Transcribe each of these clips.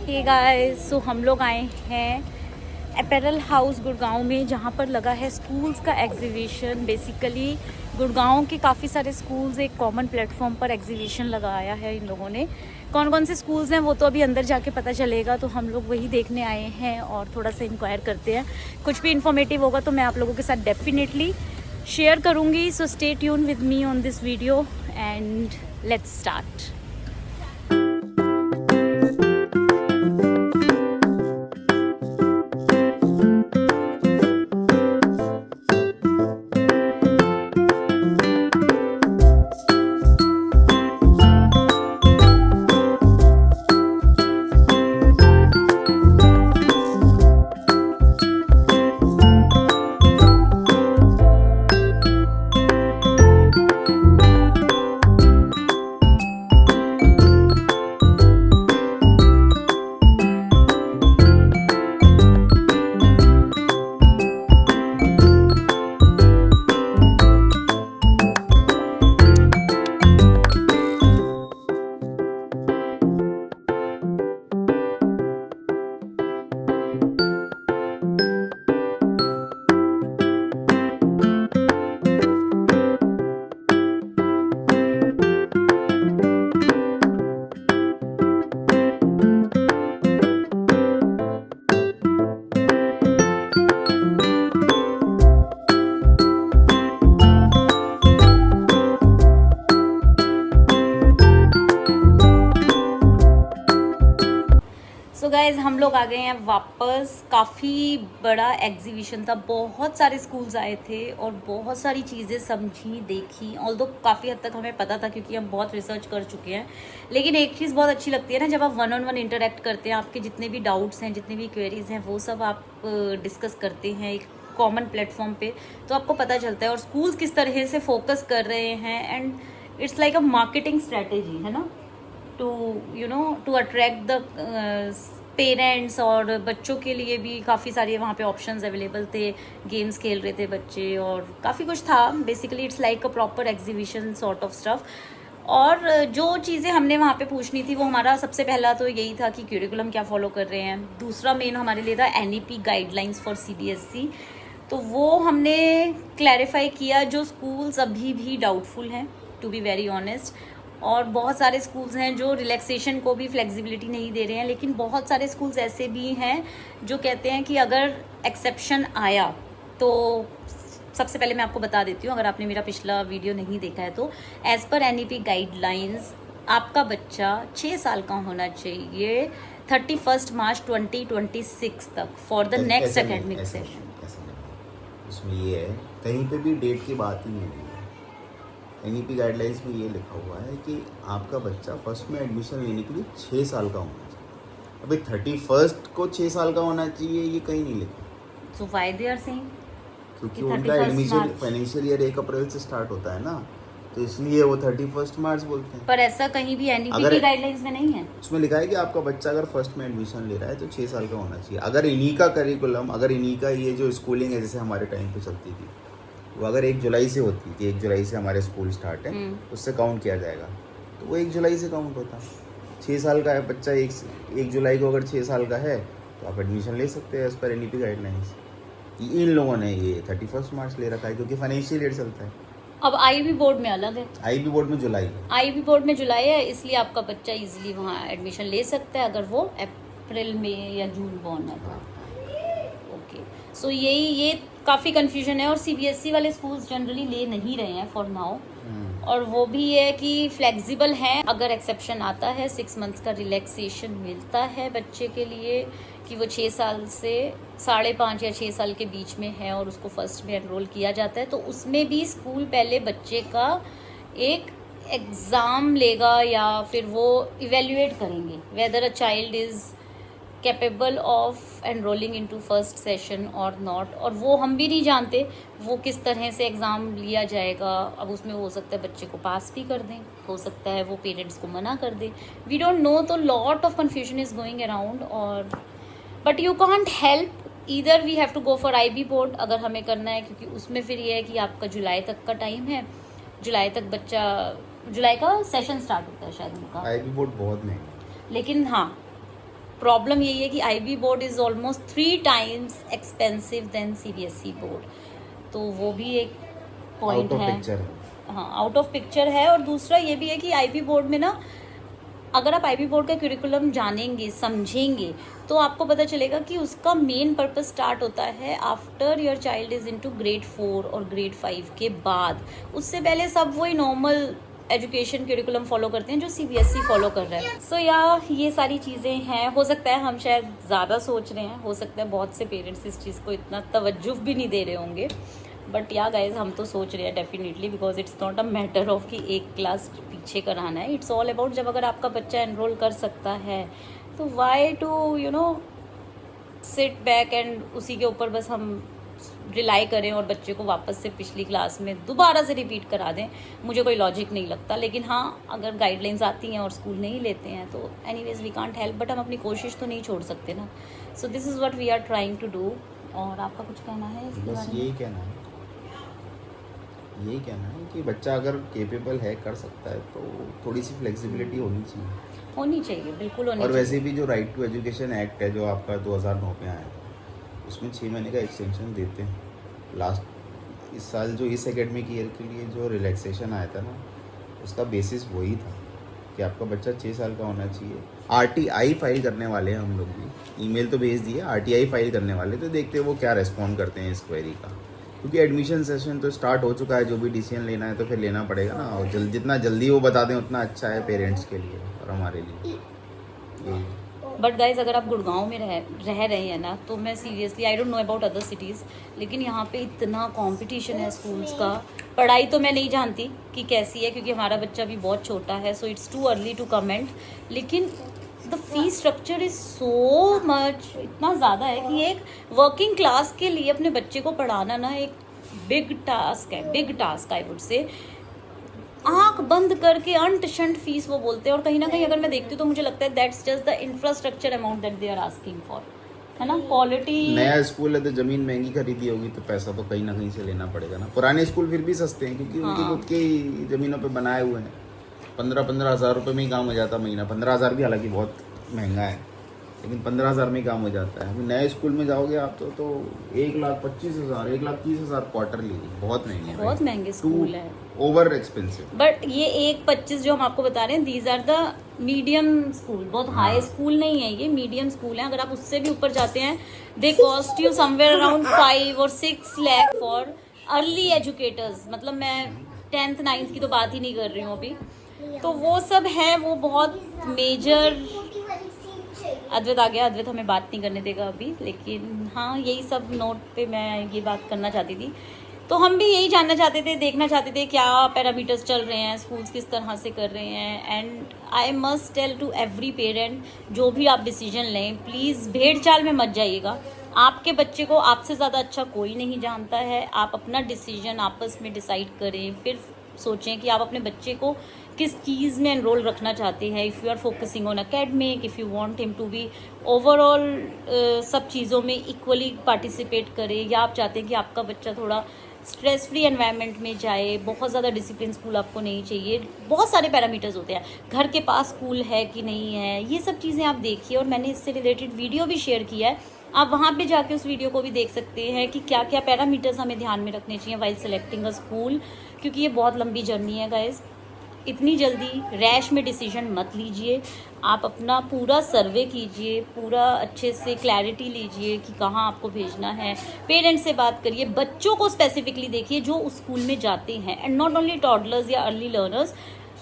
Hey guys, सो हम लोग आए हैं अपैरल हाउस गुड़गांव में, जहाँ पर लगा है स्कूल्स का एग्जीबिशन। बेसिकली गुड़गांव के काफ़ी सारे स्कूल्स एक कॉमन प्लेटफॉर्म पर एग्जीबिशन लगाया है इन लोगों ने। कौन कौन से स्कूल्स हैं वो तो अभी अंदर जाके पता चलेगा, तो हम लोग वही देखने आए हैं और थोड़ा सा इंक्वायर करते हैं। कुछ भी इन्फॉर्मेटिव होगा तो मैं आप लोगों के साथ डेफिनेटली शेयर करूँगी। So stay tune with me on this video and let's start. So guys हम लोग आ गए हैं वापस। काफ़ी बड़ा एग्जीबिशन था, बहुत सारे स्कूल्स आए थे और बहुत सारी चीज़ें समझी देखी। ऑल्दो काफ़ी हद तक हमें पता था क्योंकि हम बहुत रिसर्च कर चुके हैं, लेकिन एक चीज़ बहुत अच्छी लगती है ना, जब आप वन ऑन वन इंटरेक्ट करते हैं, आपके जितने भी डाउट्स हैं, जितनी भी क्वेरीज हैं, वो सब आप डिस्कस करते हैं एक कॉमन प्लेटफॉर्म पे, तो आपको पता चलता है और स्कूल्स किस तरह से फोकस कर रहे हैं। And it's like a marketing strategy, है ना, टू अट्रैक्ट द पेरेंट्स। और बच्चों के लिए भी काफ़ी सारे वहाँ पे ऑप्शंस अवेलेबल थे, गेम्स खेल रहे थे बच्चे और काफ़ी कुछ था। Basically it's like a proper exhibition sort of stuff. और जो चीज़ें हमने वहाँ पे पूछनी थी वो हमारा सबसे पहला तो यही था कि क्यूरिकुलम क्या फॉलो कर रहे हैं। दूसरा मेन हमारे लिए था NEP गाइडलाइंस फॉर CBSE, तो वो हमने क्लैरिफाई किया। जो स्कूल्स अभी भी डाउटफुल हैं, टू बी वेरी ऑनेस्ट, और बहुत सारे स्कूल्स हैं जो रिलैक्सेशन को भी फ्लेक्सिबिलिटी नहीं दे रहे हैं, लेकिन बहुत सारे स्कूल्स ऐसे भी हैं जो कहते हैं कि अगर एक्सेप्शन आया तो सबसे पहले मैं आपको बता देती हूँ, अगर आपने मेरा पिछला वीडियो नहीं देखा है तो एज़ पर NEP गाइडलाइंस आपका बच्चा 6 साल का होना चाहिए 31 मार्च 2026 तक for the next academic session. उसमें ये है, कहीं पे भी डेट की बात ही नहीं है। NEP गाइडलाइंस में ये लिखा हुआ है कि आपका बच्चा फर्स्ट में एडमिशन लेने के लिए 6 साल का होना चाहिए। अभी 31 को 6 साल का होना चाहिए, ये कहीं नहीं लिखा। So why they are saying? क्योंकि उनका एडमिशन फाइनेंशियल ईयर 1 अप्रैल से स्टार्ट होता है ना, तो इसलिए वो 31 मार्च बोलते हैं। पर ऐसा कहीं भी NEP की गाइडलाइंस में नहीं है। उसमें लिखा है कि आपका बच्चा अगर फर्स्ट में एडमिशन ले रहा है तो 6 साल का होना चाहिए। अगर इन्हीं का करिकुलम, अगर इन्हीं का ये जो स्कूलिंग है जैसे हमारे टाइम पे चलती थी, वो अगर 1 जुलाई से होती कि 1 जुलाई से हमारे स्कूल स्टार्ट है, उससे काउंट किया जाएगा, तो वो 1 जुलाई से काउंट होता। 6 साल का है बच्चा, 1 जुलाई को अगर 6 साल का है तो आप एडमिशन ले सकते हैं एज पर NEP गाइडलाइंस। इन लोगों ने ये 31 मार्च ले रखा है क्योंकि फाइनेंशियल ईयर चलता है। अब IB बोर्ड में अलग है, IB बोर्ड में जुलाई, IB बोर्ड में जुलाई है, इसलिए आपका बच्चा इजीली वहाँ एडमिशन ले सकता है अगर वो अप्रैल में या जून बॉर्न है तो। ओके, सो ये काफ़ी कन्फ्यूजन है और CBSE वाले स्कूल्स जनरली ले नहीं रहे हैं फॉर नाउ। और वो भी है कि फ्लेक्सिबल हैं, अगर एक्सेप्शन आता है 6 मंथ्स का रिलैक्सेशन मिलता है बच्चे के लिए कि वो 6 साल से 5.5 या 6 साल के बीच में है और उसको फर्स्ट में एनरोल किया जाता है, तो उसमें भी स्कूल पहले बच्चे का एक एग्ज़ाम लेगा या फिर वो इवेल्युएट करेंगे weather a child is capable of enrolling into first session और नॉट। और वो हम भी नहीं जानते वो किस तरह से एग्ज़ाम लिया जाएगा। अब उसमें हो सकता है बच्चे को पास भी कर दें, हो सकता है वो पेरेंट्स को मना कर दें, वी डोंट नो। तो lot of confusion is going around. और but you can't help, either we have to go for IB board अगर हमें करना है, क्योंकि उसमें फिर ये है कि आपका जुलाई तक का टाइम है, जुलाई तक बच्चा, जुलाई का सेशन स्टार्ट होता है शायद उनका। IB बोर्ड बहुत महंगा, लेकिन हाँ प्रॉब्लम यही है कि IB board is almost 3 times expensive than CBSE board, तो वो भी एक पॉइंट आउट ऑफ है। पिक्चर है। हाँ, आउट ऑफ पिक्चर है। और दूसरा ये भी है कि IB बोर्ड में ना, अगर आप IB बोर्ड का करिकुलम जानेंगे, समझेंगे, तो आपको पता चलेगा कि उसका मेन पर्पस स्टार्ट होता है after your child is into grade 4 और ग्रेड 5 के बाद। उससे पहले सब वही नॉर्मल एजुकेशन करिकुलम फॉलो करते हैं जो CBSE फॉलो कर रहा है। सो ये सारी चीज़ें हैं। हो सकता है हम शायद ज़्यादा सोच रहे हैं, हो सकता है बहुत से पेरेंट्स इस चीज़ को इतना तवज्जो भी नहीं दे रहे होंगे, बट या गाइज हम तो सोच रहे हैं definitely, because it's not a matter of कि एक क्लास पीछे कराना है। इट्स ऑल अबाउट जब अगर आपका बच्चा एनरोल कर सकता है तो why to sit back and उसी के ऊपर बस हम रिलाई करें और बच्चे को वापस से पिछली क्लास में दोबारा से रिपीट करा दें। मुझे कोई लॉजिक नहीं लगता। लेकिन हाँ, अगर गाइडलाइंस आती हैं और स्कूल नहीं लेते हैं तो anyways we can't help, but हम अपनी कोशिश तो नहीं छोड़ सकते ना। So this is what we are trying to do. और आपका कुछ कहना है इसके बस बारे में? यही कहना है कि बच्चा अगर केपेबल है, कर सकता है, तो थोड़ी सी फ्लेक्सिबिलिटी होनी चाहिए। बिल्कुल होनी और चाहिए। वैसे भी जो राइट टू एजुकेशन एक्ट है जो आपका 2009 में आया था, उसमें 6 महीने का एक्सटेंशन देते हैं। लास्ट इस साल जो इस एकेडमिक ईयर के लिए जो रिलैक्सेशन आया था ना, उसका बेसिस वही था कि आपका बच्चा 6 साल का होना चाहिए। RTI फाइल करने वाले हैं हम लोग भी, ईमेल तो भेज दिए, RTI फाइल करने वाले, तो देखते हैं वो क्या रेस्पॉन्ड करते हैं इस क्वेरी का। क्योंकि एडमिशन सेशन तो स्टार्ट हो चुका है, जो भी डिसीजन लेना है तो फिर लेना पड़ेगा ना, और जितना जल्दी वो बता दें उतना अच्छा है पेरेंट्स के लिए और हमारे लिए। यही बट गाइज अगर आप गुड़गांव में रह रहे हैं ना, तो मैं seriously, I don't know about other cities, लेकिन यहाँ पे इतना कंपटीशन है स्कूल्स का। पढ़ाई तो मैं नहीं जानती कि कैसी है, क्योंकि हमारा बच्चा भी बहुत छोटा है, so it's too early to comment. लेकिन the fees structure is so much, इतना ज़्यादा है कि एक वर्किंग क्लास के लिए अपने बच्चे को पढ़ाना ना एक big task I would say. आंख बंद करके अंट शंट फीस वो बोलते हैं, और कहीं ना कहीं अगर मैं देखती हूँ तो मुझे लगता है that's just the infrastructure amount that they are asking for, है ना। क्वालिटी, नया स्कूल है तो ज़मीन महंगी खरीदी होगी, तो पैसा तो कहीं ना कहीं से लेना पड़ेगा ना। पुराने स्कूल फिर भी सस्ते हैं क्योंकि उनकी खुद की ज़मीनों पे बनाए हुए हैं। 15-15 हज़ार रुपये में ही काम हो जाता महीना। 15 हज़ार भी हालांकि बहुत महंगा है, लेकिन 15 हज़ार में ही काम हो जाता है। अभी नए स्कूल में जाओगे आप तो 1,25,000, 1,30,000 क्वार्टरली, बहुत महंगे, बहुत महंगे स्कूल है, ओवर एक्सपेंसिव। बट ये 1,25 जो हम आपको बता रहे हैं, these are the medium school, बहुत हाई स्कूल नहीं है, ये मीडियम स्कूल है। अगर आप उससे भी ऊपर जाते हैं, दे कॉस्ट यू समवेयर अराउंड 5 और 6 लाख फॉर अर्ली एजुकेटर्स। मतलब मैं 10th 9th की तो बात ही नहीं कर रही हूँ अभी, तो वो सब है, वो बहुत मेजर। अद्वैत आ गया, अद्वैत हमें बात नहीं करने देगा अभी, लेकिन हाँ, यही सब नोट पे मैं ये बात करना चाहती थी। तो हम भी यही जानना चाहते थे, देखना चाहते थे क्या पैरामीटर्स चल रहे हैं, स्कूल्स किस तरह से कर रहे हैं। And I must tell to every parent, जो भी आप डिसीजन लें, प्लीज़ भेड़ चाल में मत जाइएगा। आपके बच्चे को आपसे ज़्यादा अच्छा कोई नहीं जानता है। आप अपना डिसीजन आपस में डिसाइड करें, फिर सोचें कि आप अपने बच्चे को किस चीज़ में एनरोल रखना चाहते हैं। If you are focusing on academic, if you want him to be overall सब चीज़ों में इक्वली पार्टिसिपेट करे, या आप चाहते हैं कि आपका बच्चा थोड़ा स्ट्रेस फ्री एनवायरनमेंट में जाए, बहुत ज़्यादा डिसिप्लिन स्कूल आपको नहीं चाहिए। बहुत सारे पैरामीटर्स होते हैं, घर के पास स्कूल है कि नहीं है, ये सब चीज़ें आप देखिए। और मैंने इससे रिलेटेड वीडियो भी शेयर किया है, आप वहाँ पे जाके उस वीडियो को भी देख सकते हैं कि क्या क्या पैरामीटर्स हमें ध्यान में रखने चाहिए वाइल सेलेक्टिंग अ स्कूल। क्योंकि ये बहुत लंबी जर्नी है गाइज, इतनी जल्दी रैश में डिसीजन मत लीजिए। आप अपना पूरा सर्वे कीजिए, पूरा अच्छे से क्लैरिटी लीजिए कि कहाँ आपको भेजना है। पेरेंट्स से बात करिए, बच्चों को स्पेसिफिकली देखिए जो उस स्कूल में जाते हैं, एंड नॉट ओनली टॉडलर्स या early learners.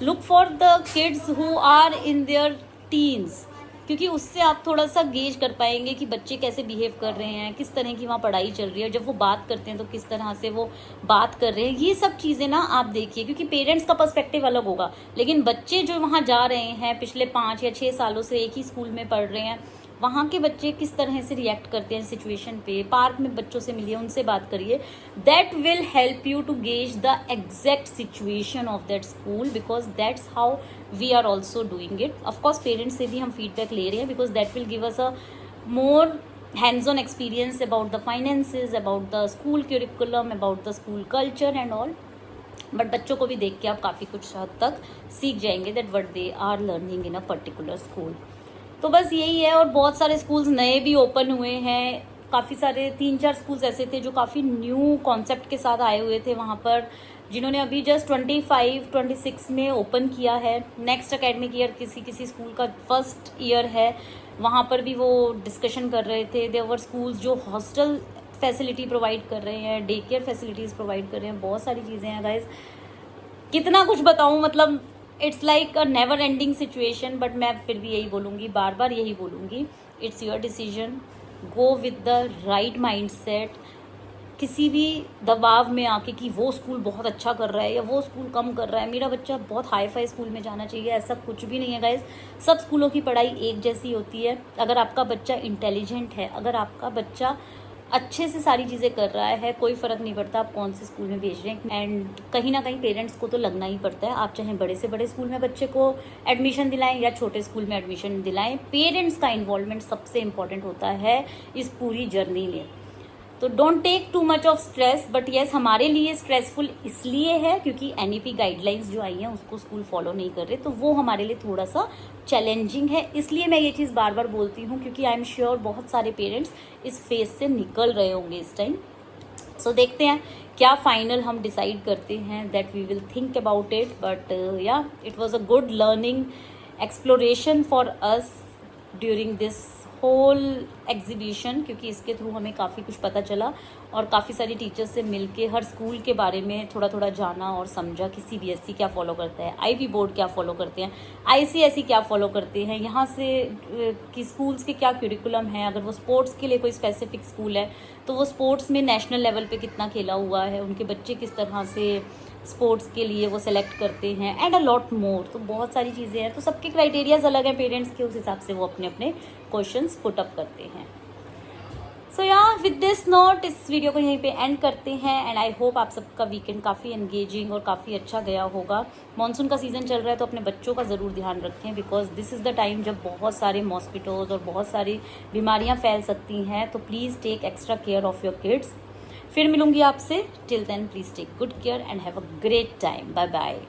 Look for the kids who are in their teens, क्योंकि उससे आप थोड़ा सा गेज कर पाएंगे कि बच्चे कैसे बिहेव कर रहे हैं, किस तरह की वहाँ पढ़ाई चल रही है, जब वो बात करते हैं तो किस तरह से वो बात कर रहे हैं। ये सब चीज़ें ना आप देखिए, क्योंकि पेरेंट्स का पर्सपेक्टिव अलग होगा, लेकिन बच्चे जो वहाँ जा रहे हैं पिछले 5 या 6 सालों से एक ही स्कूल में पढ़ रहे हैं, वहाँ के बच्चे किस तरह से रिएक्ट करते हैं सिचुएशन पे। पार्क में बच्चों से मिलिए, उनसे बात करिए। That will help you to gauge the exact situation of that school, because that's how we are also doing it. Of course parents से भी हम फीडबैक ले रहे हैं, because that will give us a more hands on experience about the finances, about the school curriculum, about the school culture and all. But बच्चों को भी देख के आप काफ़ी कुछ हद तक सीख जाएंगे that what they are learning in a particular school. तो बस यही है। और बहुत सारे स्कूल्स नए भी ओपन हुए हैं, काफ़ी सारे 3-4 स्कूल्स ऐसे थे जो काफ़ी न्यू कॉन्सेप्ट के साथ आए हुए थे वहाँ पर, जिन्होंने अभी जस्ट 25-26 में ओपन किया है। नेक्स्ट एकेडमिक ईयर किसी स्कूल का फर्स्ट ईयर है, वहाँ पर भी वो डिस्कशन कर रहे थे। देवर स्कूल्स जो हॉस्टल फैसिलिटी प्रोवाइड कर रहे हैं, डे केयर फैसिलिटीज़ प्रोवाइड कर रहे हैं, बहुत सारी चीज़ें हैं गाइज। कितना कुछ बताऊँ, मतलब it's like a never ending situation. But मैं फिर भी यही बोलूँगी, बार बार यही बोलूँगी, it's your decision, go with the right mind set. किसी भी दबाव में आके कि वो स्कूल बहुत अच्छा कर रहा है या वो स्कूल कम कर रहा है, मेरा बच्चा बहुत हाई फाई स्कूल में जाना चाहिए, ऐसा कुछ भी नहीं है गाइज। सब स्कूलों की पढ़ाई एक जैसी होती है। अगर आपका बच्चा इंटेलिजेंट है, अगर आपका बच्चा अच्छे से सारी चीज़ें कर रहा है, कोई फ़र्क नहीं पड़ता आप कौन से स्कूल में भेज रहे हैं। एंड कहीं ना कहीं पेरेंट्स को तो लगना ही पड़ता है। आप चाहे बड़े से बड़े स्कूल में बच्चे को एडमिशन दिलाएं या छोटे स्कूल में एडमिशन दिलाएं, पेरेंट्स का इन्वॉल्वमेंट सबसे इम्पॉर्टेंट होता है इस पूरी जर्नी में। तो don't take too much of stress. But yes, हमारे लिए स्ट्रेसफुल इसलिए है क्योंकि NEP गाइडलाइंस जो आई हैं उसको स्कूल फॉलो नहीं कर रहे, तो वो हमारे लिए थोड़ा सा चैलेंजिंग है। इसलिए मैं ये चीज़ बार बार बोलती हूँ क्योंकि आई एम श्योर बहुत सारे पेरेंट्स इस फेज से निकल रहे होंगे इस टाइम। सो देखते हैं क्या फाइनल हम डिसाइड करते हैं, that we will think about it. But yeah, it was a good learning exploration for us during this whole exhibition, क्योंकि इसके थ्रू हमें काफ़ी कुछ पता चला और काफ़ी सारी टीचर्स से मिलके हर स्कूल के बारे में थोड़ा थोड़ा जाना और समझा कि CBSE क्या फॉलो करता है, IB बोर्ड क्या फॉलो करते हैं, ICSE क्या फॉलो करते हैं, यहाँ से कि स्कूल्स के क्या करिकुलम है। अगर वो स्पोर्ट्स के लिए कोई स्पेसिफिक स्कूल है तो वो स्पोर्ट्स में नेशनल लेवल पे कितना खेला हुआ है, उनके बच्चे किस तरह से स्पोर्ट्स के लिए वो सेलेक्ट करते हैं, एंड अ लॉट मोर। तो बहुत सारी चीज़ें हैं, तो सबके क्राइटेरियाज अलग हैं पेरेंट्स के, उस हिसाब से वो अपने अपने क्वेश्चंस पुट अप करते हैं। सो या, विद दिस नोट इस वीडियो को यहीं पे एंड करते हैं। एंड आई होप आप सबका वीकेंड काफ़ी एंगेजिंग और काफ़ी अच्छा गया होगा। मॉनसून का सीज़न चल रहा है तो अपने बच्चों का ज़रूर ध्यान रखें, because this is the time जब बहुत सारे मॉस्किटोज़ और बहुत सारी बीमारियाँ फैल सकती हैं। तो please take extra care of your kids. फिर मिलूंगी आपसे, till then please take good care and have a great time. Bye bye.